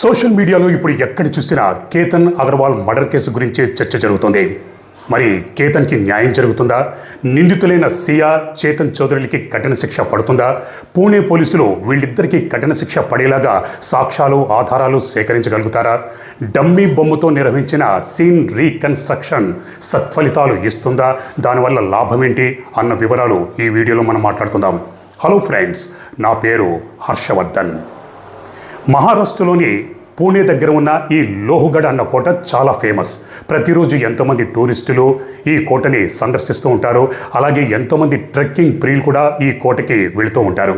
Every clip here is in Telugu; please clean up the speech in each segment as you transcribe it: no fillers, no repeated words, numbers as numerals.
సోషల్ మీడియాలో ఇప్పుడు ఎక్కడ చూసినా కేతన్ అగర్వాల్ మర్డర్ కేసు గురించే చర్చ జరుగుతోంది. మరి కేతన్కి న్యాయం జరుగుతుందా? నిందితులైన సియా, చేతన్ చౌదరిలకి కఠిన శిక్ష పడుతుందా? పూణే పోలీసులు వీళ్ళిద్దరికీ కఠిన శిక్ష పడేలాగా సాక్ష్యాలు, ఆధారాలు సేకరించగలుగుతారా? డమ్మీ బొమ్మతో నిర్వహించిన సీన్ రీకన్స్ట్రక్షన్ సత్ఫలితాలు ఇస్తుందా? దానివల్ల లాభం ఏంటి అన్న వివరాలు ఈ వీడియోలో మనం మాట్లాడుకుందాం. హలో ఫ్రెండ్స్, నా పేరు హర్షవర్ధన్. మహారాష్ట్రలోని పూణే దగ్గర ఉన్న ఈ లోహగఢ్ అన్న కోట చాలా ఫేమస్. ప్రతిరోజు ఎంతోమంది టూరిస్టులు ఈ కోటని సందర్శిస్తూ ఉంటారు. అలాగే ఎంతోమంది ట్రెక్కింగ్ ప్రియులు కూడా ఈ కోటకి వెళుతూ ఉంటారు.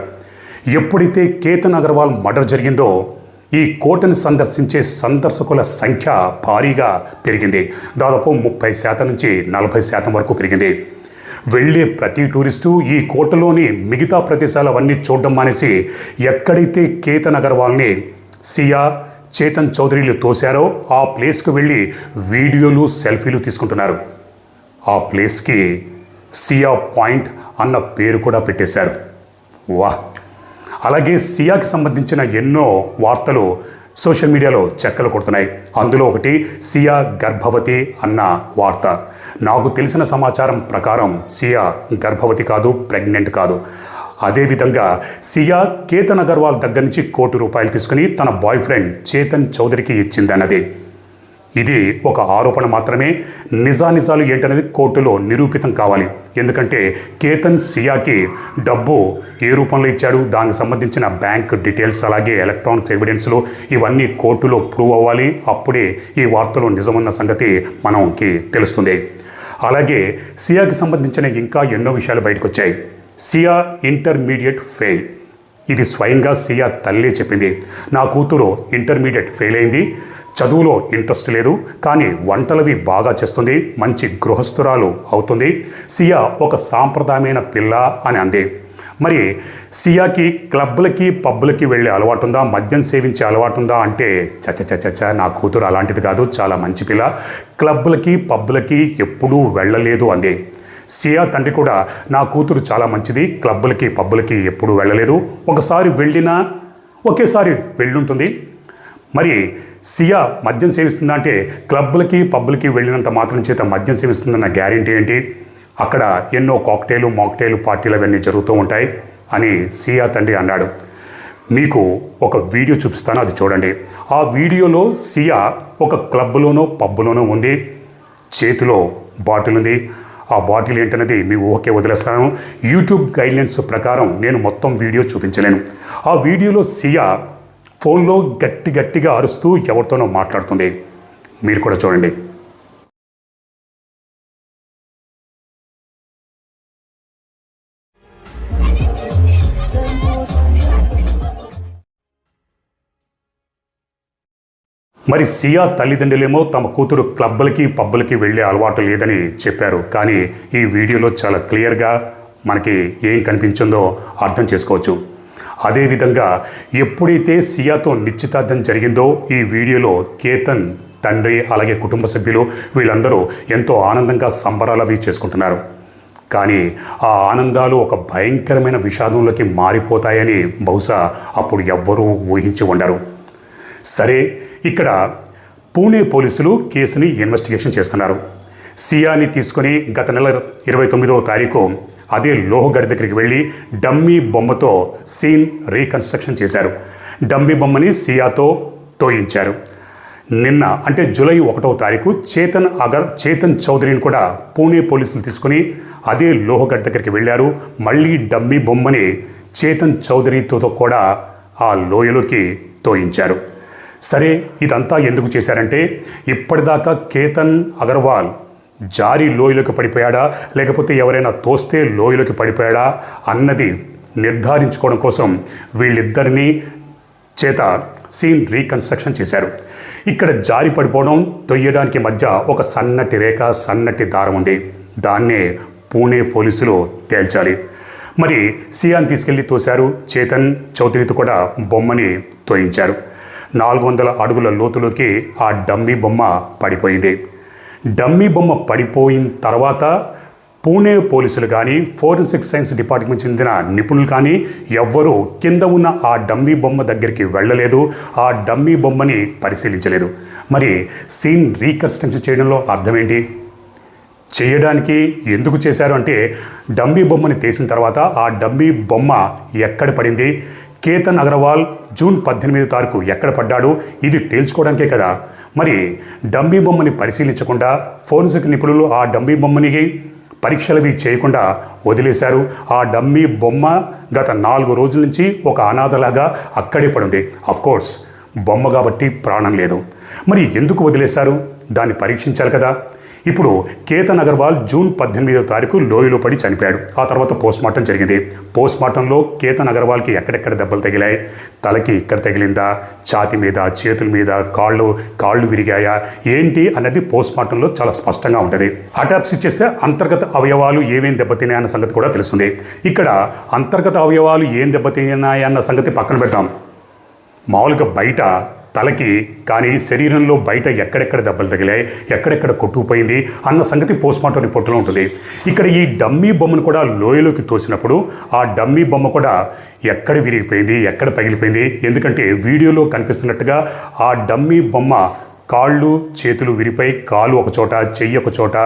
ఎప్పుడైతే కేతన్ అగర్వాల్ మర్డర్ జరిగిందో ఈ కోటను సందర్శించే సందర్శకుల సంఖ్య భారీగా పెరిగింది. దాదాపు 30% నుంచి 40% వరకు పెరిగింది. వెళ్ళే ప్రతి టూరిస్టు ఈ కోటలోని మిగతా ప్రదేశాలవన్నీ చూడడం మానేసి ఎక్కడైతే కేతన్ అగర్వాల్ని సియా, చేతన్ చౌదరిలు తోశారో ఆ ప్లేస్కు వెళ్ళి వీడియోలు, సెల్ఫీలు తీసుకుంటున్నారు. ఆ ప్లేస్కి సియా పాయింట్ అన్న పేరు కూడా పెట్టేశారు. వాహ్! అలాగే సియాకి సంబంధించిన ఎన్నో వార్తలు సోషల్ మీడియాలో చెక్కలు కొడుతున్నాయి. అందులో ఒకటి సియా గర్భవతి అన్న వార్త. నాకు తెలిసిన సమాచారం ప్రకారం సియా గర్భవతి కాదు, ప్రెగ్నెంట్ కాదు. అదేవిధంగా సియా కేతన్ అగర్వాల్ దగ్గర నుంచి ₹1 కోటి తీసుకుని తన బాయ్ ఫ్రెండ్ చేతన్ చౌదరికి ఇచ్చిందన్నది. ఇది ఒక ఆరోపణ మాత్రమే. నిజానిజాలు ఏంటనేది కోర్టులో నిరూపితం కావాలి. ఎందుకంటే కేతన్ సియాకి డబ్బు ఏ రూపంలో ఇచ్చాడు, దానికి సంబంధించిన బ్యాంక్ డీటెయిల్స్, అలాగే ఎలక్ట్రానిక్స్ ఎవిడెన్స్లు ఇవన్నీ కోర్టులో ప్రూవ్ అవ్వాలి. అప్పుడే ఈ వార్తలో నిజమన్న సంగతి మనకి తెలుస్తుంది. అలాగే సియాకి సంబంధించిన ఇంకా ఎన్నో విషయాలు బయటకు వచ్చాయి. సియా ఇంటర్మీడియట్ ఫెయిల్. ఇది స్వయంగా సియా తల్లే చెప్పింది. నా కూతురు ఇంటర్మీడియట్ ఫెయిల్ అయింది, చదువులో ఇంట్రెస్ట్ లేదు, కానీ వంటలవి బాగా చేస్తుంది, మంచి గృహస్థురాలు అవుతుంది. సియా ఒక సాంప్రదాయమైన పిల్ల అని అంది. మరి సియాకి క్లబ్లకి, పబ్బులకి వెళ్ళే అలవాటు ఉందా, మద్యం సేవించే అలవాటు ఉందా అంటే చచ్చ నా కూతురు అలాంటిది కాదు, చాలా మంచి పిల్ల, క్లబ్లకి, పబ్బులకి ఎప్పుడూ వెళ్ళలేదు అంది. సియా తండ్రి కూడా నా కూతురు చాలా మంచిది, క్లబ్బులకి, పబ్బులకి ఎప్పుడూ వెళ్ళలేదు, ఒకసారి వెళ్ళినా ఒకేసారి వెళ్ళుంటుంది. మరి సియా మద్యం సేవిస్తుందా అంటే క్లబ్బులకి, పబ్బులకి వెళ్ళినంత మాత్రం చేత మద్యం సేవిస్తుందన్న గ్యారెంటీ ఏంటి? అక్కడ ఎన్నో కాక్టైలు, మాక్టైలు పార్టీలు అవన్నీ జరుగుతూ ఉంటాయి అని సియా తండ్రి అన్నాడు. మీకు ఒక వీడియో చూపిస్తాను, అది చూడండి. ఆ వీడియోలో సియా ఒక క్లబ్లోనో, పబ్బులోనో ఉంది, చేతిలో బాటిల్ ఉంది. ఆ బాటిల్ ఏంటనేది మీ ఊహకే వదిలేస్తాను. యూట్యూబ్ గైడ్లైన్స్ ప్రకారం నేను మొత్తం వీడియో చూపించలేను. ఆ వీడియోలో సియా ఫోన్లో గట్టిగా అరుస్తూ ఎవరితోనో మాట్లాడుతుంది. మీరు కూడా చూడండి. మరి సియా తల్లిదండ్రులేమో తమ కూతురు క్లబ్బలకి, పబ్బులకి వెళ్ళే అలవాటు లేదని చెప్పారు. కానీ ఈ వీడియోలో చాలా క్లియర్గా మనకి ఏం కనిపించిందో అర్థం చేసుకోవచ్చు. అదేవిధంగా ఎప్పుడైతే సియాతో నిశ్చితార్థం జరిగిందో ఈ వీడియోలో కేతన్ తండ్రి, అలాగే కుటుంబ సభ్యులు వీళ్ళందరూ ఎంతో ఆనందంగా సంబరాలు అవి చేసుకుంటున్నారు. కానీ ఆ ఆనందాలు ఒక భయంకరమైన విషాదంలోకి మారిపోతాయని బహుశా అప్పుడు ఎవ్వరూ ఊహించి ఉండరు. సరే, ఇక్కడ పూణే పోలీసులు కేసుని ఇన్వెస్టిగేషన్ చేస్తున్నారు. సియాని తీసుకొని గత నెల 29వ తారీఖు అదే లోహగఢ్ దగ్గరికి వెళ్ళి డమ్మీ బొమ్మతో సీన్ రీకన్స్ట్రక్షన్ చేశారు. డమ్మీ బొమ్మని సియాతో తోయించారు. నిన్న అంటే జూలై 1వ తారీఖు చేతన్ చౌదరిని కూడా పూణే పోలీసులు తీసుకుని అదే లోహగఢ్ దగ్గరికి వెళ్ళారు. మళ్ళీ డమ్మీ బొమ్మని చేతన్ చౌదరితో కూడా ఆ లోయలోకి తోయించారు. సరే, ఇదంతా ఎందుకు చేశారంటే ఇప్పటిదాకా కేతన్ అగర్వాల్ జారి లోయలోకి పడిపోయాడా, లేకపోతే ఎవరైనా తోస్తే లోయలోకి పడిపోయాడా అన్నది నిర్ధారించుకోవడం కోసం వీళ్ళిద్దరినీ చేత సీన్ రీకన్స్ట్రక్షన్ చేశారు. ఇక్కడ జారి పడిపోవడం, తొయ్యడానికి మధ్య ఒక సన్నటి రేఖ, సన్నటి దారం ఉంది. దాన్నే పూణే పోలీసులు తేల్చాలి. మరి సియాని తీసుకెళ్ళి తోశారు. చేతన్ చౌదరితో కూడా బొమ్మని తోయించారు. 400 అడుగుల లోతులోకి ఆ డమ్మీ బొమ్మ పడిపోయింది. డమ్మీ బొమ్మ పడిపోయిన తర్వాత పూణే పోలీసులు కానీ ఫోరెన్సిక్ సైన్స్ డిపార్ట్మెంట్ చెందిన నిపుణులు కానీ ఎవ్వరూ కింద ఉన్న ఆ డమ్మీ బొమ్మ దగ్గరికి వెళ్ళలేదు, ఆ డమ్మీ బొమ్మని పరిశీలించలేదు. మరి సీన్ రీకన్స్ట్రక్షన్ చేయడంలో అర్థం ఏంటి? చేయడానికి ఎందుకు చేశారు అంటే, డమ్మీ బొమ్మని తీసిన తర్వాత ఆ డమ్మీ బొమ్మ ఎక్కడ పడింది, కేతన్ అగర్వాల్ జూన్ 18వ తారీఖు ఎక్కడ పడ్డాడు, ఇది తేల్చుకోవడానికే కదా. మరి డమ్మీ బొమ్మని పరిశీలించకుండా ఫోరెన్సిక్ నిపుణులు ఆ డమ్మీ బొమ్మని పరీక్షలవి చేయకుండా వదిలేశారు. ఆ డమ్మీ బొమ్మ గత 4 రోజుల నుంచి ఒక అనాథలాగా అక్కడే పడింది. అఫ్కోర్స్ బొమ్మ కాబట్టి ప్రాణం లేదు. మరి ఎందుకు వదిలేశారు? దాన్ని పరీక్షించాలి కదా. ఇప్పుడు కేతన్ అగర్వాల్ జూన్ 18వ తారీఖు లోయలో పడి చనిపోయాడు. ఆ తర్వాత పోస్ట్మార్టం జరిగింది. పోస్ట్మార్టంలో కేతన్ అగర్వాల్కి ఎక్కడెక్కడ దెబ్బలు తగిలాయి, తలకి ఇక్కడ తగిలిందా, ఛాతి మీద, చేతుల మీద, కాళ్ళు విరిగాయా ఏంటి అన్నది పోస్ట్మార్టంలో చాలా స్పష్టంగా ఉంటుంది. అటాప్సీ చేస్తే అంతర్గత అవయవాలు ఏమేం దెబ్బతిన్నాయన్న సంగతి కూడా తెలుస్తుంది. ఇక్కడ అంతర్గత అవయవాలు ఏం దెబ్బతిన్నాయన్న సంగతి పక్కన పెడతాం. మామూలుగా బయట తలకి కానీ శరీరంలో బయట ఎక్కడెక్కడ దెబ్బలు తగిలాయి, ఎక్కడెక్కడ కొట్టుకుపోయింది అన్న సంగతి పోస్ట్మార్టం రిపోర్టులో ఉంటుంది. ఇక్కడ ఈ డమ్మీ బొమ్మను కూడా లోయలోకి తోసినప్పుడు ఆ డమ్మీ బొమ్మ కూడా ఎక్కడ విరిగిపోయింది, ఎక్కడ పగిలిపోయింది. ఎందుకంటే వీడియోలో కనిపిస్తున్నట్టుగా ఆ డమ్మీ బొమ్మ కాళ్ళు చేతులు విరిపోయి, కాలు ఒక చోట, చెయ్యి ఒక చోట,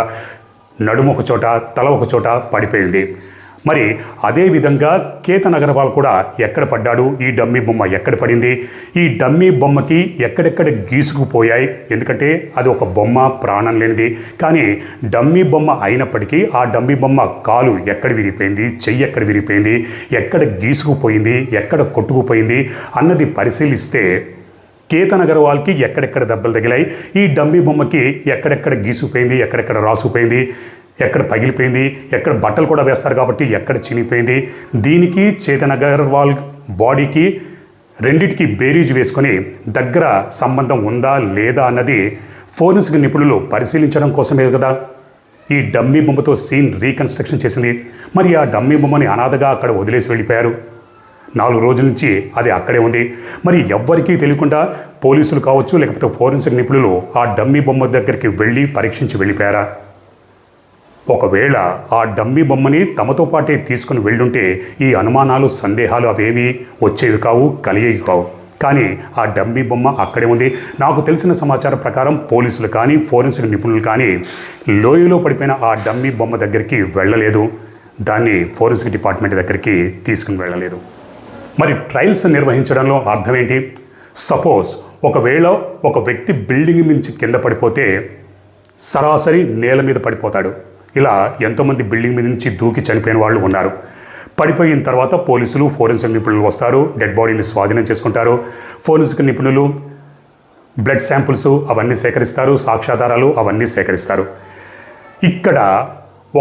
నడుము ఒక చోట, తల ఒక చోట పడిపోయింది. మరి అదేవిధంగా కేతన్ అగర్వాల్ కూడా ఎక్కడ పడ్డాడు, ఈ డమ్మీ బొమ్మ ఎక్కడ పడింది, ఈ డమ్మీ బొమ్మకి ఎక్కడెక్కడ గీసుకుపోయాయి. ఎందుకంటే అది ఒక బొమ్మ, ప్రాణం లేనిది. కానీ డమ్మీ బొమ్మ అయినప్పటికీ ఆ డమ్మీ బొమ్మ కాలు ఎక్కడ విరిగిపోయింది, చెయ్యి ఎక్కడ విరిగిపోయింది, ఎక్కడ గీసుకుపోయింది, ఎక్కడ కొట్టుకుపోయింది అన్నది పరిశీలిస్తే కేతన్ అగర్వాల్కి ఎక్కడెక్కడ దెబ్బలు తగిలాయి, ఈ డమ్మీ బొమ్మకి ఎక్కడెక్కడ గీసుకుపోయింది, ఎక్కడెక్కడ రాసుకుపోయింది, ఎక్కడ పగిలిపోయింది, ఎక్కడ బట్టలు కూడా వేస్తారు కాబట్టి ఎక్కడ చినిగిపోయింది. దీనికి కేతన్ అగర్వాల్ బాడీకి రెండిటికి బేరీజ్ వేసుకొని దగ్గర సంబంధం ఉందా లేదా అన్నది ఫోరెన్సిక్ నిపుణులు పరిశీలించడం కోసమే కదా ఈ డమ్మీ బొమ్మతో సీన్ రీకన్స్ట్రక్షన్ చేసింది. మరి ఆ డమ్మీ బొమ్మని అనాథగా అక్కడ వదిలేసి వెళ్ళిపోయారు. 4 రోజుల నుంచి అది అక్కడే ఉంది. మరి ఎవ్వరికీ తెలియకుండా పోలీసులు కావచ్చు, లేకపోతే ఫోరెన్సిక్ నిపుణులు ఆ డమ్మీ బొమ్మ దగ్గరికి వెళ్ళి పరీక్షించి వెళ్ళిపోయారా? ఒకవేళ ఆ డమ్మీ బొమ్మని తమతో పాటే తీసుకుని వెళ్ళుంటే ఈ అనుమానాలు, సందేహాలు అవేమీ వచ్చేవి కావు, కలిగేవి కావు. కానీ ఆ డమ్మీ బొమ్మ అక్కడే ఉంది. నాకు తెలిసిన సమాచారం ప్రకారం పోలీసులు కానీ, ఫోరెన్సిక్ నిపుణులు కానీ లోయలో పడిపోయిన ఆ డమ్మీ బొమ్మ దగ్గరికి వెళ్ళలేదు. దాన్ని ఫోరెన్సిక్ డిపార్ట్మెంట్ దగ్గరికి తీసుకుని వెళ్ళలేదు. మరి ట్రయల్స్ నిర్వహించడంలో అర్థం ఏంటి? సపోజ్ ఒకవేళ ఒక వ్యక్తి బిల్డింగ్ నుంచి కింద పడిపోతే సరాసరి నేల మీద పడిపోతాడు. ఇలా ఎంతోమంది బిల్డింగ్ మీద నుంచి దూకి చనిపోయిన వాళ్ళు ఉన్నారు. పడిపోయిన తర్వాత పోలీసులు, ఫోరెన్సిక్ నిపుణులు వస్తారు, డెడ్ బాడీని స్వాధీనం చేసుకుంటారు. ఫోరెన్సిక్ నిపుణులు బ్లడ్ శాంపుల్స్ అవన్నీ సేకరిస్తారు, సాక్ష్యాధారాలు అవన్నీ సేకరిస్తారు. ఇక్కడ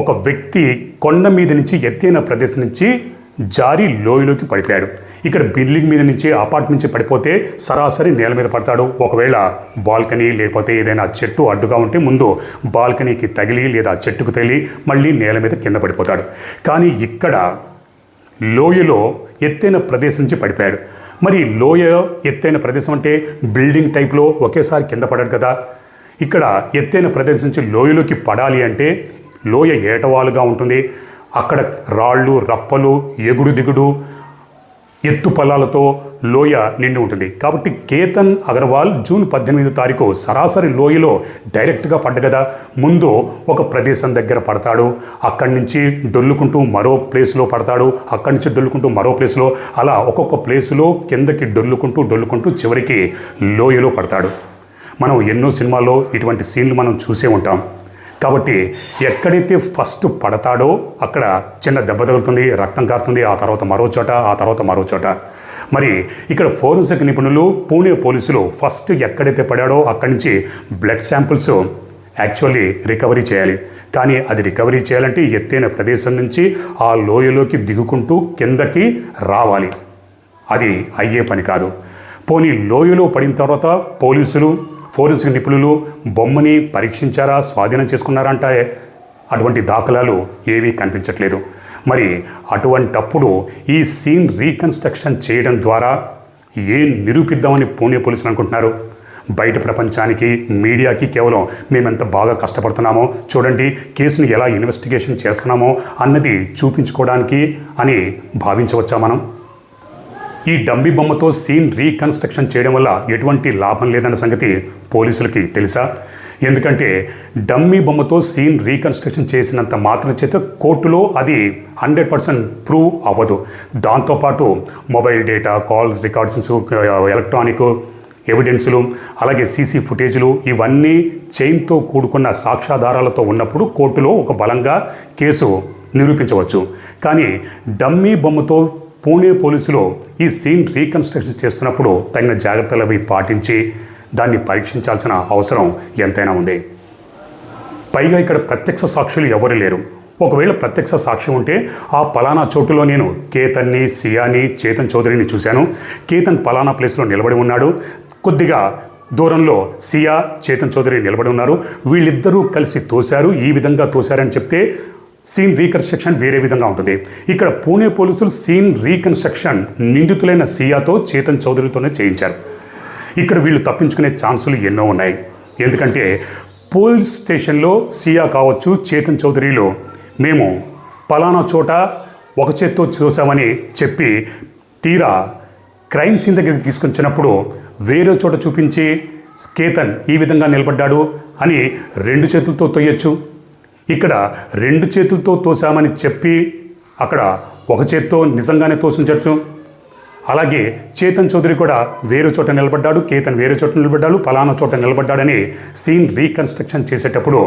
ఒక వ్యక్తి కొండ మీద నుంచి, ఎత్తైన ప్రదేశం నుంచి జారి లోయలోకి పడిపోయాడు. ఇక్కడ బిల్డింగ్ మీద నుంచి, అపార్ట్మెంట్ నుంచి పడిపోతే సరాసరి నేల మీద పడతాడు. ఒకవేళ బాల్కనీ లేకపోతే ఏదైనా చెట్టు అడ్డుగా ఉంటే ముందు బాల్కనీకి తగిలి లేదా చెట్టుకు తగిలి మళ్ళీ నేల మీద కింద పడిపోతాడు. కానీ ఇక్కడ లోయలో ఎత్తైన ప్రదేశం నుంచి పడిపోయాడు. మరి లోయ ఎత్తైన ప్రదేశం అంటే బిల్డింగ్ టైప్లో ఒకేసారి కింద పడాడు కదా. ఇక్కడ ఎత్తైన ప్రదేశం నుంచి లోయలోకి పడాలి అంటే లోయ ఏటవాలుగా ఉంటుంది. అక్కడ రాళ్ళు, రప్పలు, ఎగుడు దిగుడు, ఎత్తు పొలాలతో లోయ నిండి ఉంటుంది. కాబట్టి కేతన్ అగర్వాల్ జూన్ 18వ తారీఖు సరాసరి లోయలో డైరెక్ట్గా పడ్డ కదా. ముందు ఒక ప్రదేశం దగ్గర పడతాడు, అక్కడి నుంచి డొల్లుకుంటూ మరో ప్లేస్లో పడతాడు, అక్కడి నుంచి డొల్లుకుంటూ మరో ప్లేస్లో, అలా ఒక్కొక్క ప్లేసులో కిందకి డొల్లుకుంటూ చివరికి లోయలో పడతాడు. మనం ఎన్నో సినిమాల్లో ఇటువంటి సీన్లు మనం చూసే ఉంటాం. కాబట్టి ఎక్కడైతే ఫస్ట్ పడతాడో అక్కడ చిన్న దెబ్బ తగులుతుంది, రక్తం కారుతుంది, ఆ తర్వాత మరో చోట, ఆ తర్వాత మరో చోట. మరి ఇక్కడ ఫోరెన్సిక్ నిపుణులు, పూణే పోలీసులు ఫస్ట్ ఎక్కడైతే పడాడో అక్కడి నుంచి బ్లడ్ శాంపుల్స్ యాక్చువల్లీ రికవరీ చేయాలి. కానీ అది రికవరీ చేయాలంటే ఎత్తైన ప్రదేశం నుంచి ఆ లోయలోకి దిగుకుంటూ కిందకి రావాలి. అది అయ్యే పని కాదు. పోనీ లోయలో పడిన తర్వాత పోలీసులు, ఫోరెన్సిక్ నిపుణులు బొమ్మని పరీక్షించారా, స్వాధీనం చేసుకున్నారంటే అటువంటి దాఖలాలు ఏవీ కనిపించట్లేదు. మరి అటువంటప్పుడు ఈ సీన్ రీకన్స్ట్రక్షన్ చేయడం ద్వారా ఏం నిరూపిద్దామని పూణే పోలీసులు అనుకుంటున్నారు? బయట ప్రపంచానికి మీడియాకి కేవలం మేమెంత బాగా కష్టపడుతున్నామో చూడండి, కేసును ఎలా ఇన్వెస్టిగేషన్ చేస్తున్నామో అన్నది చూపించుకోవడానికి అని భావించవచ్చా మనం? ఈ డమ్మీ బొమ్మతో సీన్ రీకన్స్ట్రక్షన్ చేయడం వల్ల ఎటువంటి లాభం లేదన్న సంగతి పోలీసులకి తెలుసా? ఎందుకంటే డమ్మీ బొమ్మతో సీన్ రీకన్స్ట్రక్షన్ చేసినంత మాత్రం చేత కోర్టులో అది 100% ప్రూవ్ అవ్వదు. దాంతోపాటు mobile data, calls records, electronic ఎవిడెన్సులు, అలాగే సీసీ ఫుటేజ్లు ఇవన్నీ చైన్తో కూడుకున్న సాక్ష్యాధారాలతో ఉన్నప్పుడు కోర్టులో ఒక బలంగా కేసు నిరూపించవచ్చు. కానీ డమ్మీ బొమ్మతో పూణే పోలీసులు ఈ సీన్ రీకన్స్ట్రక్షన్ చేస్తున్నప్పుడు తగిన జాగ్రత్తలు అవి పాటించి దాన్ని పరీక్షించాల్సిన అవసరం ఎంతైనా ఉంది. పైగా ఇక్కడ ప్రత్యక్ష సాక్షులు ఎవరు లేరు. ఒకవేళ ప్రత్యక్ష సాక్ష్యం ఉంటే ఆ పలానా చోటులో నేను కేతన్ని, సియాని, చేతన్ చౌదరిని చూశాను, కేతన్ పలానా ప్లేస్లో నిలబడి ఉన్నాడు, కొద్దిగా దూరంలో సియా, చేతన్ చౌదరి నిలబడి ఉన్నారు, వీళ్ళిద్దరూ కలిసి తోశారు, ఈ విధంగా తోశారని చెప్తే సీన్ రీకన్స్ట్రక్షన్ వేరే విధంగా ఉంటుంది. ఇక్కడ పూణే పోలీసులు సీన్ రీకన్స్ట్రక్షన్ నిందితులైన సియాతో, చేతన్ చౌదరితోనే చేయించారు. ఇక్కడ వీళ్ళు తప్పించుకునే ఛాన్సులు ఎన్నో ఉన్నాయి. ఎందుకంటే పోలీస్ స్టేషన్లో సియా కావచ్చు, చేతన్ చౌదరిలో మేము పలానా చోట ఒక చేత్తో చూసామని చెప్పి తీరా క్రైమ్ సీన్ దగ్గరికి తీసుకొచ్చినప్పుడు వేరే చోట చూపించి కేతన్ ఈ విధంగా నిలబడ్డాడు అని 2 చేతులతో తోయొచ్చు. ఇక్కడ 2 చేతులతో తోసామని చెప్పి అక్కడ ఒక చేత్తో నిజంగానే తోసించవచ్చు. అలాగే చేతన్ చౌదరి కూడా వేరే చోట నిలబడ్డాడు, కేతన్ వేరే చోట నిలబడ్డాడు, పలానా చోట నిలబడ్డాడని సీన్ రీకన్స్ట్రక్షన్ చేసేటప్పుడు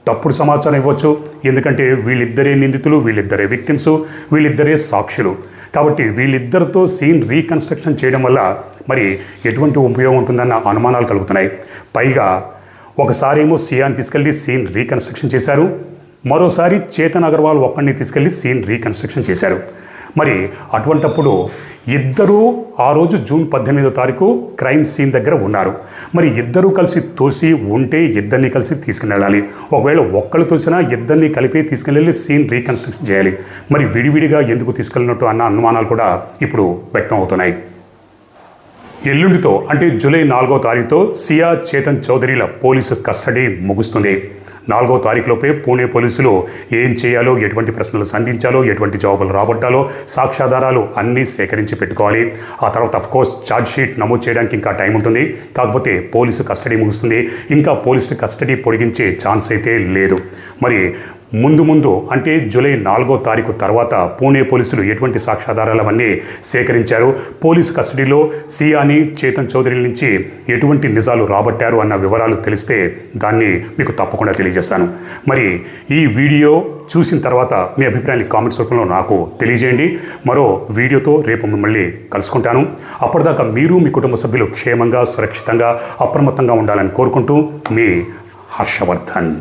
తప్పుడు సమాచారం ఇవ్వచ్చు. ఎందుకంటే వీళ్ళిద్దరే నిందితులు, వీళ్ళిద్దరే విక్టిమ్స్, వీళ్ళిద్దరే సాక్షులు. కాబట్టి వీళ్ళిద్దరితో సీన్ రీకన్స్ట్రక్షన్ చేయడం వల్ల మరి ఎటువంటి ఉపయోగం ఉంటుందన్న అనుమానాలు కలుగుతున్నాయి. పైగా ఒకసారేమో సియాని తీసుకెళ్ళి సీన్ రీకన్స్ట్రక్షన్ చేశారు, మరోసారి చేతన్ అగర్వాల్ ఒక్కడిని తీసుకెళ్ళి సీన్ రీకన్స్ట్రక్షన్ చేశారు. మరి అటువంటప్పుడు ఇద్దరూ ఆ రోజు జూన్ 18వ తారీఖు క్రైమ్ సీన్ దగ్గర ఉన్నారు. మరి ఇద్దరూ కలిసి తోసి ఉంటే ఇద్దరిని కలిసి తీసుకుని వెళ్ళాలి. ఒకవేళ ఒక్కళ్ళు తోసినా ఇద్దరిని కలిపి తీసుకెళ్ళి సీన్ రీకన్స్ట్రక్షన్ చేయాలి. మరి విడివిడిగా ఎందుకు తీసుకెళ్ళినట్టు అన్న అనుమానాలు కూడా ఇప్పుడు వ్యక్తం అవుతున్నాయి. ఎల్లుండితో అంటే జూలై 4వ తారీఖుతో సియా, చేతన్ చౌదరిల పోలీసు కస్టడీ ముగుస్తుంది. 4వ తారీఖులోపే పూణే పోలీసులు ఏం చేయాలో, ఎటువంటి ప్రశ్నలు సంధించాలో, ఎటువంటి జవాబులు రాబట్టాలో సాక్ష్యాధారాలు అన్నీ సేకరించి పెట్టుకోవాలి. ఆ తర్వాత అఫ్కోర్స్ ఛార్జ్ షీట్ నమోదు చేయడానికి ఇంకా టైం ఉంటుంది. కాకపోతే పోలీసు కస్టడీ ముగుస్తుంది. ఇంకా పోలీసు కస్టడీ పొడిగించే ఛాన్స్ అయితే లేదు. మరి ముందు అంటే జూలై 4వ తారీఖు తర్వాత పూణే పోలీసులు ఎటువంటి సాక్ష్యాధారాలు అవన్నీ సేకరించారు, పోలీసు కస్టడీలో సియాని, చేతన్ చౌదరి నుంచి ఎటువంటి నిజాలు రాబట్టారు అన్న వివరాలు తెలిస్తే దాన్ని మీకు తప్పకుండా తెలియజేస్తాను. మరి ఈ వీడియో చూసిన తర్వాత మీ అభిప్రాయాన్ని కామెంట్స్ రూపంలో నాకు తెలియజేయండి. మరో వీడియోతో రేపు మిమ్మల్ని కలుసుకుంటాను. అప్పటిదాకా మీరు, మీ కుటుంబ సభ్యులు క్షేమంగా, సురక్షితంగా, అప్రమత్తంగా ఉండాలని కోరుకుంటూ మీ హర్షవర్ధన్.